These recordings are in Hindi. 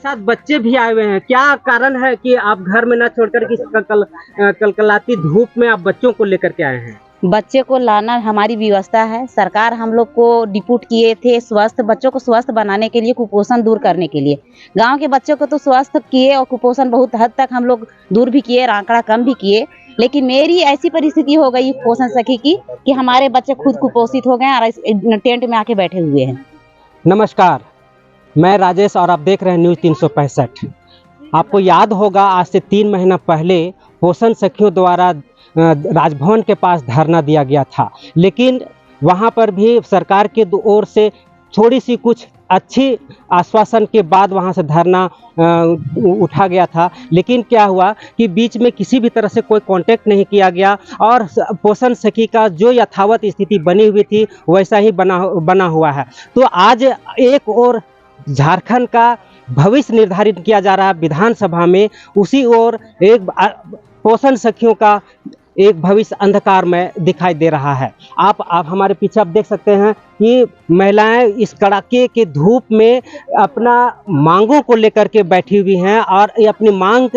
साथ बच्चे भी आए हुए हैं। क्या कारण है कि आप घर में ना छोड़कर कि कलकलाती धूप में आप बच्चों को लेकर के आए हैं? बच्चे को लाना हमारी व्यवस्था है। सरकार हम लोग को डिप्यूट किए थे स्वस्थ बच्चों को स्वस्थ बनाने के लिए, कुपोषण दूर करने के लिए। गांव के बच्चों को तो स्वस्थ किए और कुपोषण बहुत हद तक हम लोग दूर भी किए, आंकड़ा कम भी किए। लेकिन मेरी ऐसी परिस्थिति हो गई कुपोषण सखी की कि हमारे बच्चे खुद कुपोषित हो गए और इस टेंट में आके बैठे हुए हैं। नमस्कार, मैं राजेश और आप देख रहे हैं न्यूज़ 365। आपको याद होगा आज से 3 महीना पहले पोषण सखियों द्वारा राजभवन के पास धरना दिया गया था, लेकिन वहां पर भी सरकार के ओर से थोड़ी सी कुछ अच्छी आश्वासन के बाद वहां से धरना उठा गया था। लेकिन क्या हुआ कि बीच में किसी भी तरह से कोई कांटेक्ट नहीं किया गया और पोषण सखी का जो यथावत स्थिति बनी हुई थी वैसा ही बना हुआ है। तो आज एक और झारखंड का भविष्य निर्धारित किया जा रहा है विधानसभा में, उसी ओर एक पोषण सखियों का एक भविष्य अंधकार में दिखाई दे रहा है। आप हमारे पीछे आप देख सकते हैं कि महिलाएं इस कड़ाके के धूप में अपना मांगों को लेकर के बैठी हुई हैं और ये अपनी मांग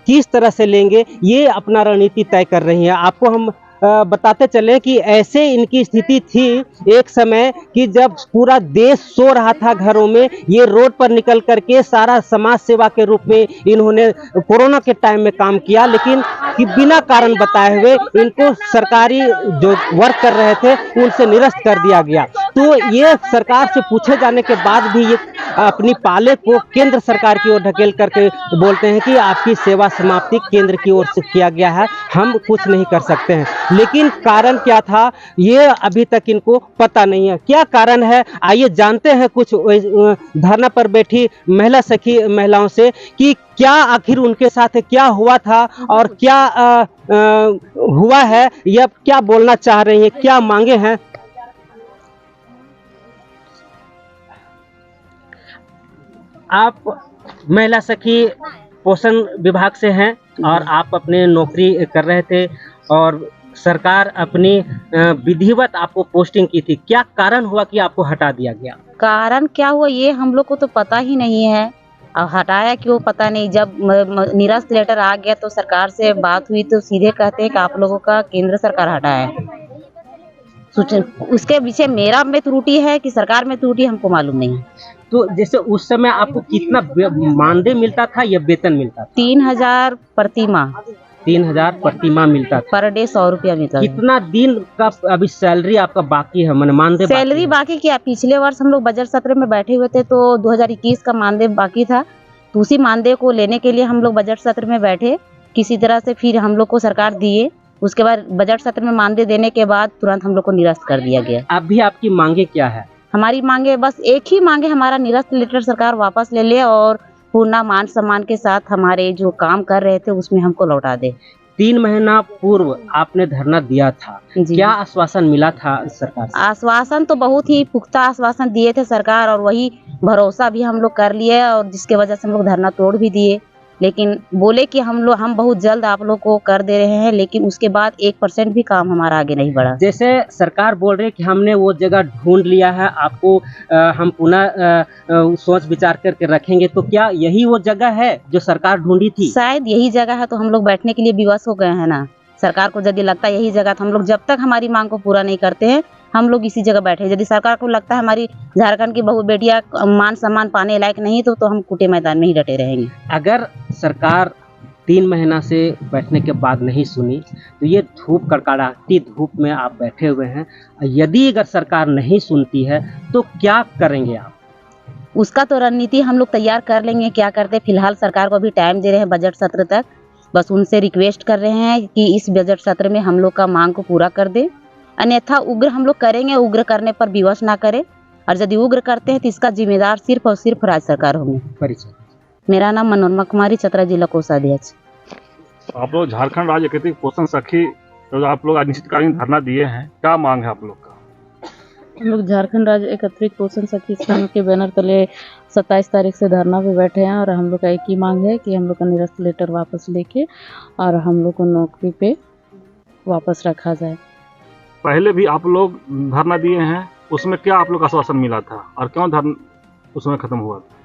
किस तरह से लेंगे ये अपना रणनीति तय कर रही हैं। आपको हम बताते चले कि ऐसे इनकी स्थिति थी एक समय कि जब पूरा देश सो रहा था घरों में, ये रोड पर निकल करके सारा समाज सेवा के रूप में इन्होंने कोरोना के टाइम में काम किया, लेकिन कि बिना कारण बताए हुए इनको सरकारी जो वर्क कर रहे थे उनसे निरस्त कर दिया गया। तो ये सरकार से पूछे जाने के बाद भी ये अपनी पाले को केंद्र सरकार की ओर ढकेल करके बोलते हैं कि आपकी सेवा समाप्ति केंद्र की ओर से किया गया है, हम कुछ नहीं कर सकते हैं। लेकिन कारण क्या था ये अभी तक इनको पता नहीं है। क्या कारण है, आइए जानते हैं कुछ धरना पर बैठी महिलाओं से कि क्या आखिर उनके साथ क्या हुआ था और क्या हुआ है, या क्या बोलना चाह रही हैं, क्या मांगे हैं। आप महिला सखी पोषण विभाग से हैं और आप अपने नौकरी कर रहे थे और सरकार अपनी विधिवत आपको पोस्टिंग की थी। क्या कारण हुआ कि आपको हटा दिया गया? कारण क्या हुआ ये हम लोग को तो पता ही नहीं है और हटाया क्यों पता नहीं। जब निरस्त लेटर आ गया तो सरकार से बात हुई तो सीधे कहते हैं कि आप लोगों का केंद्र सरकार हटाया है। उसके पीछे मेरा में त्रुटि है कि सरकार में त्रुटि हमको मालूम नहीं है। तो जैसे उस समय आपको कितना मानदेय मिलता था या वेतन मिलता था? 3000 प्रति माह। 3000 प्रति माह मिलता था। पर डे 100 रुपया मिलता। कितना दिन का अभी सैलरी आपका बाकी है, मैंने मानदेय सैलरी बाकी क्या? पिछले वर्ष हम लोग बजट सत्र में बैठे हुए थे तो 2021 का मानदेय बाकी था, तो उसी मानदेय को लेने के लिए हम लोग बजट सत्र में बैठे किसी तरह से, फिर हम लोग को सरकार दिए। उसके बाद बजट सत्र में मानदेय देने के बाद तुरंत हम लोग को निरस्त कर दिया गया। अभी आपकी मांगे क्या है? हमारी मांगे बस एक ही मांगे, हमारा निरस्त लेटर सरकार वापस ले ले और पूर्ण मान सम्मान के साथ हमारे जो काम कर रहे थे उसमें हमको लौटा दे। 3 महीना पूर्व आपने धरना दिया था, क्या आश्वासन मिला था सरकार से? आश्वासन तो बहुत ही पुख्ता आश्वासन दिए थे सरकार और वही भरोसा भी हम लोग कर लिए और जिसके वजह से हम लोग धरना तोड़ भी दिए। लेकिन बोले कि हम बहुत जल्द आप लोग को कर दे रहे हैं, लेकिन उसके बाद 1% भी काम हमारा आगे नहीं बढ़ा। जैसे सरकार बोल रही है कि हमने वो जगह ढूंढ लिया है, आपको हम पुनः सोच विचार करके रखेंगे, तो क्या यही वो जगह है जो सरकार ढूंढी थी? शायद यही जगह है, तो हम लोग बैठने के लिए विवश हो गए हैं ना। सरकार को यदि लगता है यही जगह, तो हम लोग जब तक हमारी मांग को पूरा नहीं करते हैं हम लोग इसी जगह बैठे। यदि सरकार को लगता है हमारी झारखंड की बहू बेटियां मान सम्मान पाने लायक नहीं तो हम कुटे मैदान में ही डटे रहेंगे। अगर सरकार 3 महीना से बैठने के बाद नहीं सुनी तो ये धूप कड़कड़ाती धूप में आप बैठे हुए हैं, यदि अगर सरकार नहीं सुनती है तो क्या करेंगे आप? उसका तो रणनीति हम लोग तैयार कर लेंगे। क्या करते, फिलहाल सरकार को अभी टाइम दे रहे हैं बजट सत्र तक, बस उनसे रिक्वेस्ट कर रहे हैं कि इस बजट सत्र में हम लोग का मांग को पूरा कर दे, अन्यथा उग्र हम लोग करेंगे। उग्र करने पर विवश ना करें, और यदि उग्र करते हैं तो इसका जिम्मेदार सिर्फ और सिर्फ राज्य सरकार होगी। परिचय। मेरा नाम मनोरमा कुमारी, चतरा जिला कोषाध्यक्ष। आप लोग झारखंड राज्य एकीकृत पोषण सखी तो आप लोग अनिश्चितकालीन धरना दिए हैं, क्या मांग है आप लोग का? हम लोग झारखंड राज्य एकत्रित पोषण सखी संघ के बैनर तले 27 तारीख से धरना पे बैठे हैं और हम लोग का एक ही मांग है कि हम लोग का निरस्त लेटर वापस लेके और हम लोग को नौकरी पे वापस रखा जाए। पहले भी आप लोग धरना दिए हैं, उसमें क्या आप लोग का आश्वासन मिला था और क्यों धरना उसमें खत्म हुआ था?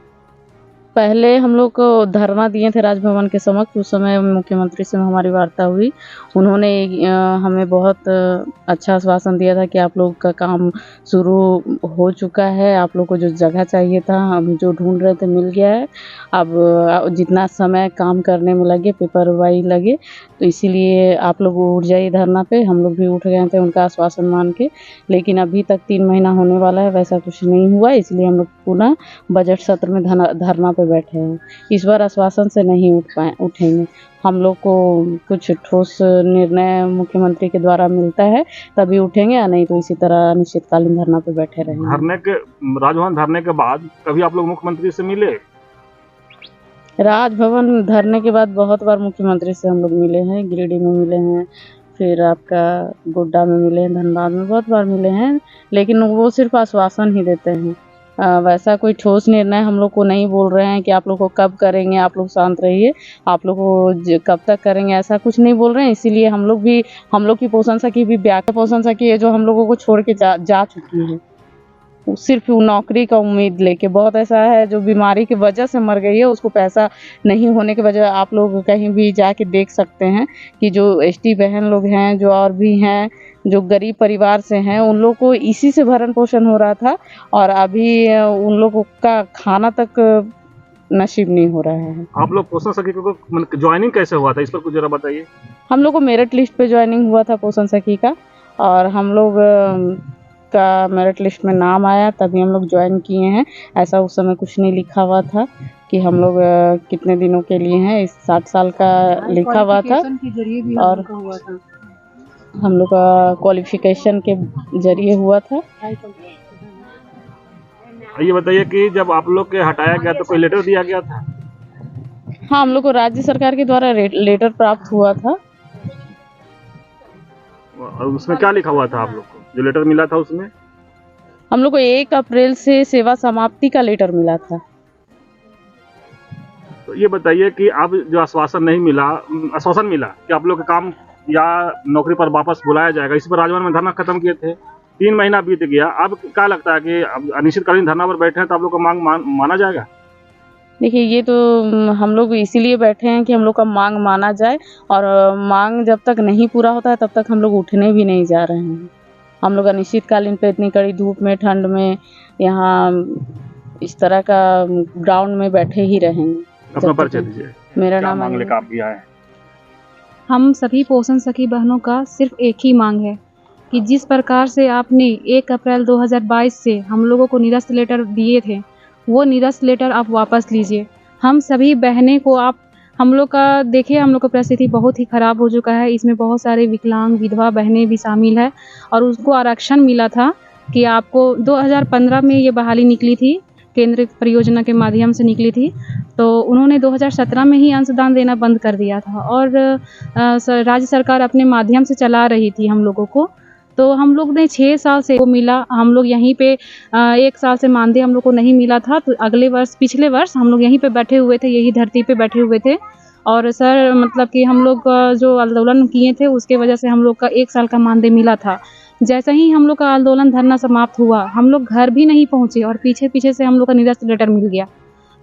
पहले हम लोग को धरना दिए थे राजभवन के समक्ष। उस समय मुख्यमंत्री से हमारी वार्ता हुई। उन्होंने हमें बहुत अच्छा आश्वासन दिया था कि आप लोग का काम शुरू हो चुका है, आप लोग को जो जगह चाहिए था हम जो ढूंढ रहे थे मिल गया है। अब जितना समय काम करने में लगे, पेपरवाई लगे, तो इसीलिए आप लोग उठ जाइए धरना पे। हम लोग भी उठ गए थे उनका आश्वासन मान के, लेकिन अभी तक 3 महीना होने वाला है, वैसा कुछ नहीं हुआ। इसलिए हम लोग पुनः बजट सत्र में धरना पे बैठे हैं। इस बार आश्वासन से नहीं उठेंगे। हम लोग को कुछ ठोस निर्णय मुख्यमंत्री के द्वारा मिलता है तभी उठेंगे, या नहीं तो इसी तरह अनिश्चितकालीन धरना पे बैठे रहेंगे। राजभवन धरने के बाद कभी आप लोग मुख्यमंत्री से मिले? राजभवन धरने के बाद बहुत बार मुख्यमंत्री से हम लोग मिले हैं। गिरिडीह में मिले हैं, फिर आपका गोड्डा में मिले हैं, धनबाद में बहुत बार मिले हैं, लेकिन वो सिर्फ आश्वासन ही देते हैं। वैसा कोई ठोस निर्णय हम लोग को नहीं बोल रहे हैं कि आप लोग को कब करेंगे, आप लोग शांत रहिए, आप लोग को कब तक करेंगे, ऐसा कुछ नहीं बोल रहे हैं। इसीलिए हम लोग की पोषण सखी भी ब्याह पोषण सखी है जो हम लोगों को छोड़ के जा चुकी है, सिर्फ नौकरी का उम्मीद लेके। बहुत ऐसा है जो बीमारी की वजह से मर गई है, उसको पैसा नहीं होने की वजह। आप लोग कहीं भी जाके देख सकते हैं कि जो एसटी बहन लोग हैं, जो और भी हैं जो गरीब परिवार से हैं, उन लोग को इसी से भरण पोषण हो रहा था, और अभी उन लोगों का खाना तक नसीब नहीं हो रहा है। आप लोग पोषण सखी को ज्वाइनिंग कैसे हुआ था, इस पर कुछ जरा बताइए। हम लोग को मेरिट लिस्ट पे ज्वाइनिंग हुआ था पोषण सखी का, और हम लोग का मेरिट लिस्ट में नाम आया तभी हम लोग ज्वाइन किए हैं। ऐसा उस समय कुछ नहीं लिखा हुआ था कि हम लोग कितने दिनों के लिए हैं। इस 60 साल का लिखा हुआ था, और हम लोग का क्वालिफिकेशन के जरिए हुआ था। ये बताइए कि जब आप लोग के हटाया गया तो कोई लेटर दिया गया था? हाँ, हम लोग को राज्य सरकार के द्वारा लेटर प्राप्त हुआ था। और उसमें क्या लिखा हुआ था आप लोग को, जो लेटर मिला था उसमें? हम लोग को 1 अप्रैल से सेवा समाप्ति का लेटर मिला था। तो ये बताइए कि अब जो आश्वासन मिला कि आप लोग का काम या नौकरी पर वापस बुलाया जाएगा, इस पर राजभवन में धरना खत्म किए थे, 3 महीना बीत गया। अब क्या लगता है कि अब अनिश्चितकालीन धरना पर बैठे हैं तो आप लोग का मांग माना जाएगा? देखिए, ये तो हम लोग इसीलिए बैठे हैं कि हम लोग का मांग माना जाए, और मांग जब तक नहीं पूरा होता है तब तक हम लोग उठने भी नहीं जा रहे हैं। हम लोग अनिश्चितकालीन पे इतनी कड़ी धूप में, ठंड में, यहाँ इस तरह का ग्राउंड में बैठे ही रहेंगे। अपना परिचय दीजिए। मेरा नाम मांग लेकर आप भी आए? हम सभी पोषण सखी बहनों का सिर्फ एक ही मांग है कि जिस प्रकार से आपने 1 अप्रैल 2022 से हम लोगों को निरस्त लेटर दिए थे, वो निरस्त लेटर आप वापस लीजिए। हम सभी बहनें को हम लोग का देखिए, हम लोग का परिस्थिति बहुत ही ख़राब हो चुका है। इसमें बहुत सारे विकलांग विधवा बहनें भी शामिल है, और उसको आरक्षण मिला था कि आपको 2015 में ये बहाली निकली थी, केंद्रीय परियोजना के माध्यम से निकली थी, तो उन्होंने 2017 में ही अंशदान देना बंद कर दिया था, और राज्य सरकार अपने माध्यम से चला रही थी हम लोगों को। तो हम लोग ने 6 साल से वो मिला, हम लोग यहीं पे 1 साल से मानदेय हम लोग को नहीं मिला था, तो पिछले वर्ष हम लोग यहीं पे बैठे हुए थे, यही धरती पे बैठे हुए थे। और सर मतलब कि हम लोग जो आंदोलन किए थे उसके वजह से हम लोग का 1 साल का मानदेय मिला था। जैसे ही हम लोग का आंदोलन धरना समाप्त हुआ, हम लोग घर भी नहीं पहुँचे, और पीछे से हम लोग का निरस्त लेटर मिल गया।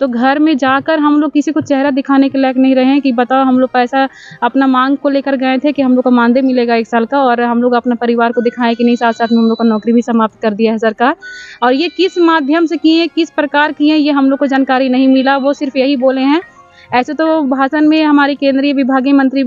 तो घर में जाकर हम लोग किसी को चेहरा दिखाने के लायक नहीं रहे हैं कि बताओ, हम लोग पैसा अपना मांग को लेकर गए थे कि हम लोग को मानदेय मिलेगा 1 साल का, और हम लोग अपने परिवार को दिखाएं कि नहीं, साथ साथ में हम लोग का नौकरी भी समाप्त कर दिया है सरकार। और ये किस माध्यम से किए, किस प्रकार किए, ये हम लोग को जानकारी नहीं मिला। वो सिर्फ यही बोले हैं। ऐसे तो भाषण में हमारी केंद्रीय विभागीय मंत्री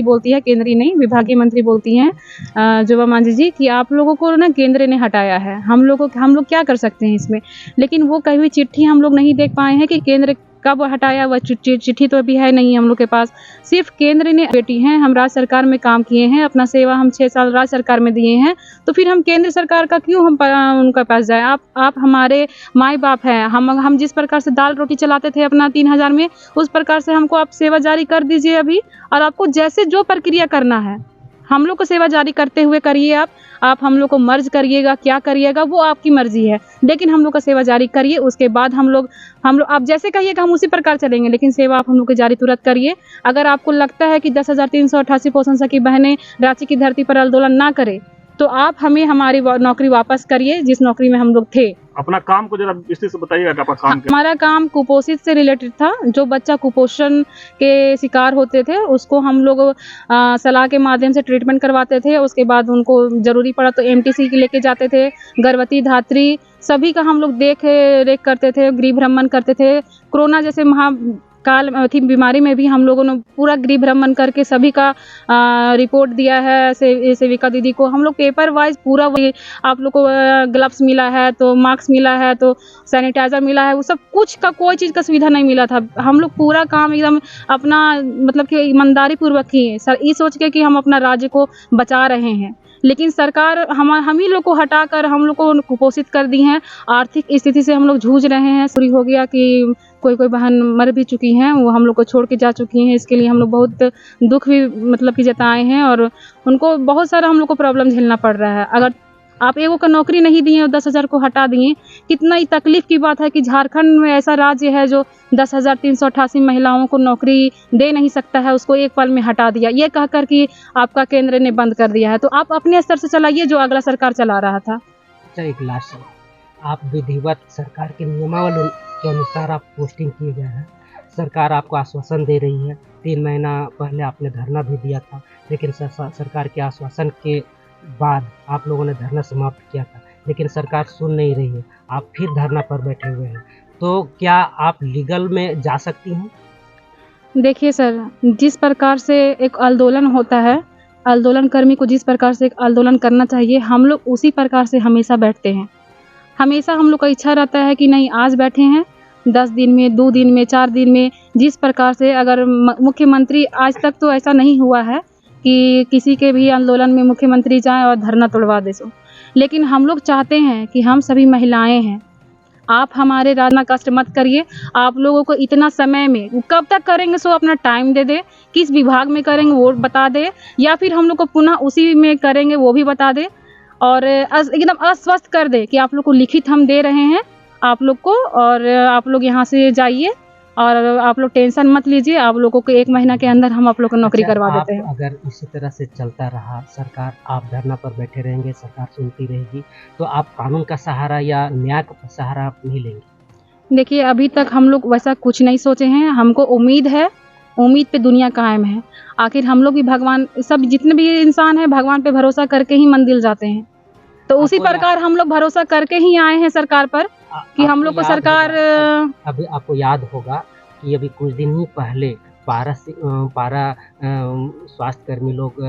बोलती है, केंद्रीय नहीं विभागीय मंत्री बोलती हैं जोबा मांझी जी, कि आप लोगों को ना केंद्र ने हटाया है, हम लोग क्या कर सकते हैं इसमें। लेकिन वो कहीं भी चिट्ठी हम लोग नहीं देख पाए हैं कि केंद्र कब हटाया, वह चिट्ठी तो अभी है नहीं हम लोग के पास। सिर्फ केंद्र ने बेटी हैं, हम राज्य सरकार में काम किए हैं, अपना सेवा हम 6 साल राज्य सरकार में दिए हैं, तो फिर हम केंद्र सरकार का क्यों हम उनके पास जाए। आप हमारे माई बाप हैं, हम जिस प्रकार से दाल रोटी चलाते थे अपना 3000 में, उस प्रकार से हमको आप सेवा जारी कर दीजिए अभी, और आपको जैसे जो प्रक्रिया करना है हम लोग को सेवा जारी करते हुए करिए। आप हम लोग को मर्ज करिएगा, क्या करिएगा वो आपकी मर्जी है, लेकिन हम लोग का सेवा जारी करिए। उसके बाद हम लोग आप जैसे कहिएगा हम उसी प्रकार चलेंगे, लेकिन सेवा आप हम लोग की जारी तुरंत करिए। अगर आपको लगता है कि 10,388 पोषण सखी बहनें रांची की धरती पर आंदोलन ना करे, तो आप हमें हमारी नौकरी वापस करिए जिस नौकरी में हम लोग थे। अपना काम को जरा विस्तृत से बताइएगा कि आपका काम क्या हमारा काम कुपोषित से रिलेटेड था। जो बच्चा कुपोषण के शिकार होते थे उसको हम लोग सलाह के माध्यम से ट्रीटमेंट करवाते थे। उसके बाद उनको ज़रूरी पड़ा तो एमटीसी लेके जाते थे। गर्भवती धात्री सभी का हम लोग देख रेख करते थे, गृह भ्रमण करते थे। कोरोना जैसे महाकाल थी बीमारी में भी हम लोगों ने पूरा गृह भ्रमण करके सभी का रिपोर्ट दिया है। सेविका दीदी को हम लोग पेपर वाइज पूरा वही, आप लोग को ग्लव्स मिला है तो मास्क मिला है तो सैनिटाइजर मिला है, वो सब कुछ का कोई चीज़ का सुविधा नहीं मिला था। हम लोग पूरा काम एकदम अपना मतलब कि ईमानदारी पूर्वक किए सर, ये सोच के कि हम अपना राज्य को बचा रहे हैं। लेकिन सरकार हम ही लोग को हटाकर हम लोग को कुपोषित कर दी हैं। आर्थिक स्थिति से हम लोग जूझ रहे हैं। शुरू हो गया कि कोई बहन मर भी चुकी हैं, वो हम लोग को छोड़ के जा चुकी हैं। इसके लिए हम लोग बहुत दुख भी मतलब कि जताए हैं और उनको बहुत सारा हम लोग को प्रॉब्लम झेलना पड़ रहा है। अगर आप एगो का नौकरी नहीं दिए और 10,000 को हटा दिए, कितना ही तकलीफ की बात है कि झारखंड में ऐसा राज्य है जो 10,388 महिलाओं को नौकरी दे नहीं सकता है, उसको एक पल में हटा दिया, ये कहकर कि आपका केंद्र ने बंद कर दिया है। तो आप अपने स्तर से चलाइए जो अगला सरकार चला रहा था। अच्छा, एक लास्ट सवाल, आप विधिवत सरकार के नियमावली के अनुसार आप पोस्टिंग किए गए हैं। सरकार आपको आश्वासन दे रही है, 3 महीना पहले आपने धरना भी दिया था, लेकिन सरकार के आश्वासन के बाद आप लोगों ने धरना समाप्त किया था, लेकिन सरकार सुन नहीं रही है। आप फिर धरना पर बैठे हुए हैं, तो क्या आप लीगल में जा सकती हैं? देखिए सर, जिस प्रकार से एक आंदोलन होता है, आंदोलन कर्मी को जिस प्रकार से एक आंदोलन करना चाहिए, हम लोग उसी प्रकार से हमेशा बैठते हैं। हमेशा हम लोग का इच्छा रहता है कि नहीं, आज बैठे हैं 10 दिन में, 2 दिन में, 4 दिन में, जिस प्रकार से अगर मुख्यमंत्री, आज तक तो ऐसा नहीं हुआ है कि किसी के भी आंदोलन में मुख्यमंत्री जाएं और धरना तोड़वा दे सो। लेकिन हम लोग चाहते हैं कि हम सभी महिलाएं हैं, आप हमारे राजना कष्ट मत करिए। आप लोगों को इतना समय में कब तक करेंगे सो अपना टाइम दे दे, किस विभाग में करेंगे वो बता दे, या फिर हम लोग को पुनः उसी में करेंगे वो भी बता दे, और एकदम आश्वस्त कर दे कि आप लोग को लिखित हम दे रहे हैं आप लोग को, और आप लोग यहाँ से जाइए और आप लोग टेंशन मत लीजिए। आप लोगों को 1 महीना के अंदर हम आप लोग को नौकरी करवा देते हैं। अगर इसी तरह से चलता रहा सरकार, आप धरना पर बैठे रहेंगे, सरकार सुनती रहेगी, तो आप कानून का सहारा या न्याय का सहारा आप नहीं लेंगे? देखिए, अभी तक हम लोग वैसा कुछ नहीं सोचे हैं। हमको उम्मीद है, उम्मीद पे दुनिया कायम है। आखिर हम लोग भी भगवान, सब जितने भी इंसान हैं भगवान पे भरोसा करके ही मंदिर जाते हैं। तो उसी प्रकार हम लोग भरोसा करके ही आए हैं सरकार पर कि हम लोग को सरकार। अभी आपको याद होगा कि अभी कुछ दिन ही पहले 12 स्वास्थ्य कर्मी लोग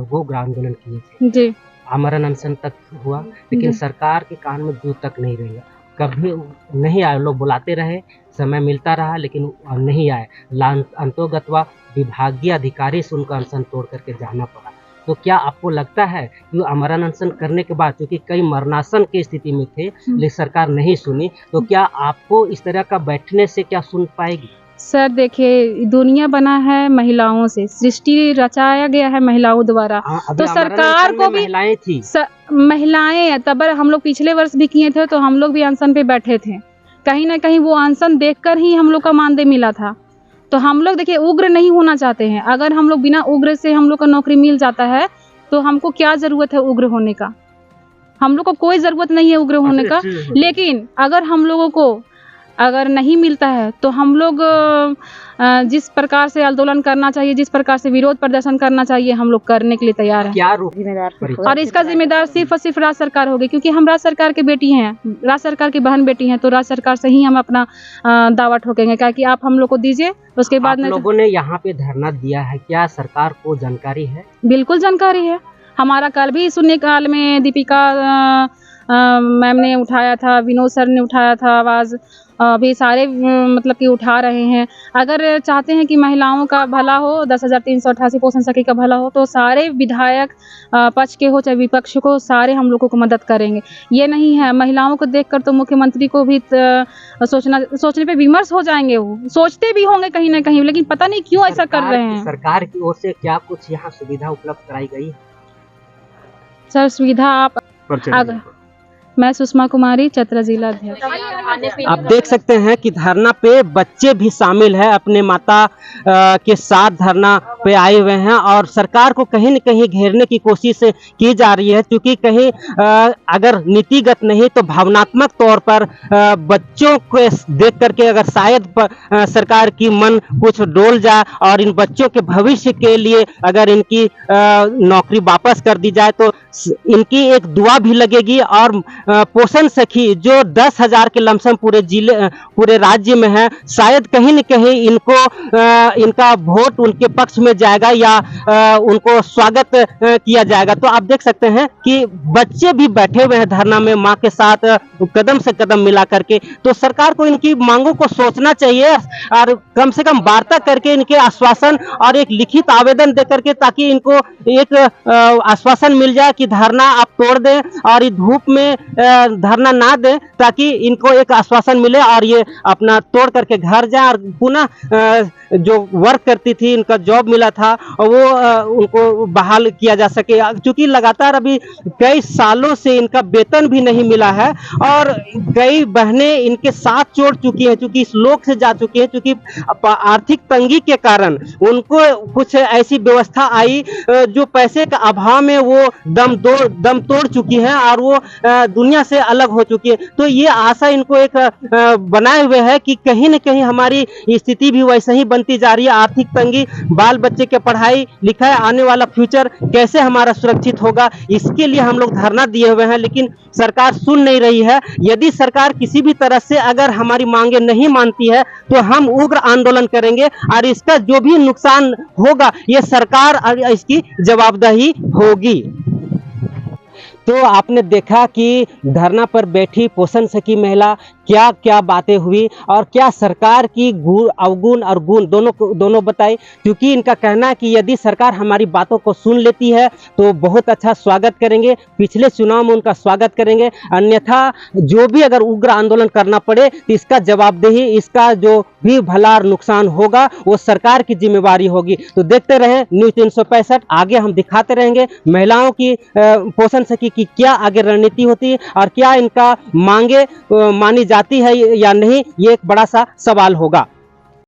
वो आंदोलन किए थे जी, आमरण अनशन तक हुआ, लेकिन सरकार के कान में दूर तक नहीं रही, कभी नहीं आए। लोग बुलाते रहे, समय मिलता रहा, लेकिन नहीं आए। अंतोगत्वा विभागीय अधिकारी से उनका अनशन तोड़ करके जाना पड़ा। तो क्या आपको लगता है कि आमरण अनशन करने के बाद, क्योंकि कई मरणासन की स्थिति में थे लेकिन सरकार नहीं सुनी, तो क्या आपको इस तरह का बैठने से क्या सुन पाएगी? सर देखिए, दुनिया बना है महिलाओं से, सृष्टि रचाया गया है महिलाओं द्वारा। तो सरकार को भी महिलाएं थी, महिलाएं तब हम लोग पिछले वर्ष भी किए थे, तो हम लोग भी अनशन पे बैठे थे। कहीं ना कहीं वो अनशन देखकर ही हम लोग का मानदेय मिला था। तो हम लोग देखिए उग्र नहीं होना चाहते हैं। अगर हम लोग बिना उग्र से हम लोग का नौकरी मिल जाता है तो हमको क्या जरूरत है उग्र होने का? हम लोग को कोई जरूरत नहीं है उग्र होने का। लेकिन अगर हम लोगों को अगर नहीं मिलता है तो हम लोग जिस प्रकार से आंदोलन करना चाहिए, जिस प्रकार से विरोध प्रदर्शन करना चाहिए, हम लोग करने के लिए तैयार हैं। क्या जिम्मेदार और इसका जिम्मेदार सिर्फ और सिर्फ राज्य सरकार होगी, क्योंकि हम राज्य सरकार की बेटी हैं, राज्य सरकार की बहन बेटी हैं। तो राज्य सरकार से ही हम अपना दावा ठोकेंगे, क्या कि आप हम लोग को दीजिए। उसके बाद लोगों ने यहाँ पे धरना दिया है, क्या सरकार को जानकारी है? बिल्कुल जानकारी है। हमारा कल भी शून्यकाल में दीपिका मैम ने उठाया था, विनोद सर ने उठाया था आवाज़, अभी सारे मतलब कि उठा रहे हैं। अगर चाहते हैं कि महिलाओं का भला हो, 10,388 पोषण सखी का भला हो, तो सारे विधायक पक्ष के हो चाहे विपक्ष को, सारे हम लोगों को मदद करेंगे। ये नहीं है महिलाओं को देखकर तो मुख्यमंत्री को भी सोचने पे विमर्श हो जाएंगे। वो सोचते भी होंगे कहीं ना कहीं, लेकिन पता नहीं क्यों ऐसा कर रहे हैं। सरकार की ओर से क्या कुछ यहाँ सुविधा उपलब्ध कराई गई है? सर सुविधा आप मैं सुषमा कुमारी, चतरा जिला अध्यक्ष। आप देख सकते हैं कि धरना पे बच्चे भी शामिल हैं, अपने माता के साथ धरना पे आए हुए हैं और सरकार को कहीं न कहीं घेरने की कोशिश की जा रही है, क्योंकि कहीं अगर नीतिगत नहीं तो भावनात्मक तौर पर बच्चों को देख करके अगर शायद सरकार की मन कुछ डोल जाए और इन बच्चों के भविष्य के लिए अगर इनकी नौकरी वापस कर दी जाए तो इनकी एक दुआ भी लगेगी। और पोषण सखी जो 10,000 के लमसम पूरे राज्य में है, शायद कहीं न कहीं इनको इनका वोट उनके पक्ष में जाएगा या उनको स्वागत किया जाएगा। तो आप देख सकते हैं कि बच्चे भी बैठे हुए हैं धरना में मां के साथ कदम से कदम मिला करके। तो सरकार को इनकी मांगों को सोचना चाहिए और कम से कम वार्ता करके इनके आश्वासन और एक लिखित आवेदन दे करके, ताकि इनको एक आश्वासन मिल जाए कि धरना आप तोड़ दें और इस धूप में धरना ना दें, ताकि इनको एक आश्वासन मिले और ये अपना तोड़ करके घर जाए और पुनः जो वर्क करती थी, इनका जॉब मिला था वो उनको बहाल किया जा सके। क्योंकि लगातार अभी कई सालों से इनका वेतन भी नहीं मिला है और कई बहनें इनके साथ छोड़ चुकी हैं, क्योंकि इस लोक से जा चुकी हैं, क्योंकि आर्थिक तंगी के कारण उनको कुछ ऐसी व्यवस्था आई जो पैसे का अभाव में वो दम तोड़ चुकी हैं और वो दुनिया से अलग हो चुकी है। तो ये आशा इनको एक बनाए हुए है कि कहीं न कहीं हमारी स्थिति भी वैसे ही बनती जा रही है। आर्थिक तंगी, बाल बच्चे के पढ़ाई लिखाई, आने वाला फ्यूचर कैसे हमारा सुरक्षित होगा, इसके लिए हम लोग धरना दिए हुए हैं, लेकिन सरकार सुन नहीं रही है। यदि सरकार किसी भी तरह से अगर हमारी मांगे नहीं मानती है तो हम उग्र आंदोलन करेंगे और इसका जो भी नुकसान होगा ये सरकार इसकी जवाबदेही होगी। तो आपने देखा कि धरना पर बैठी पोषण सखी महिला क्या क्या बातें हुई और क्या सरकार की अवगुण और गुण दोनों बताई, क्योंकि इनका कहना है कि यदि सरकार हमारी बातों को सुन लेती है तो बहुत अच्छा स्वागत करेंगे, पिछले चुनाव में उनका स्वागत करेंगे, अन्यथा जो भी अगर उग्र आंदोलन करना पड़े तो इसका जवाबदेही, इसका जो भी भला नुकसान होगा वो सरकार की जिम्मेवारी होगी। तो देखते रहे न्यूज़ 365, आगे हम दिखाते रहेंगे महिलाओं की पोषण सखी की क्या आगे रणनीति होती है और क्या इनका मांगे मानी जाती है या नहीं, ये एक बड़ा सा सवाल होगा।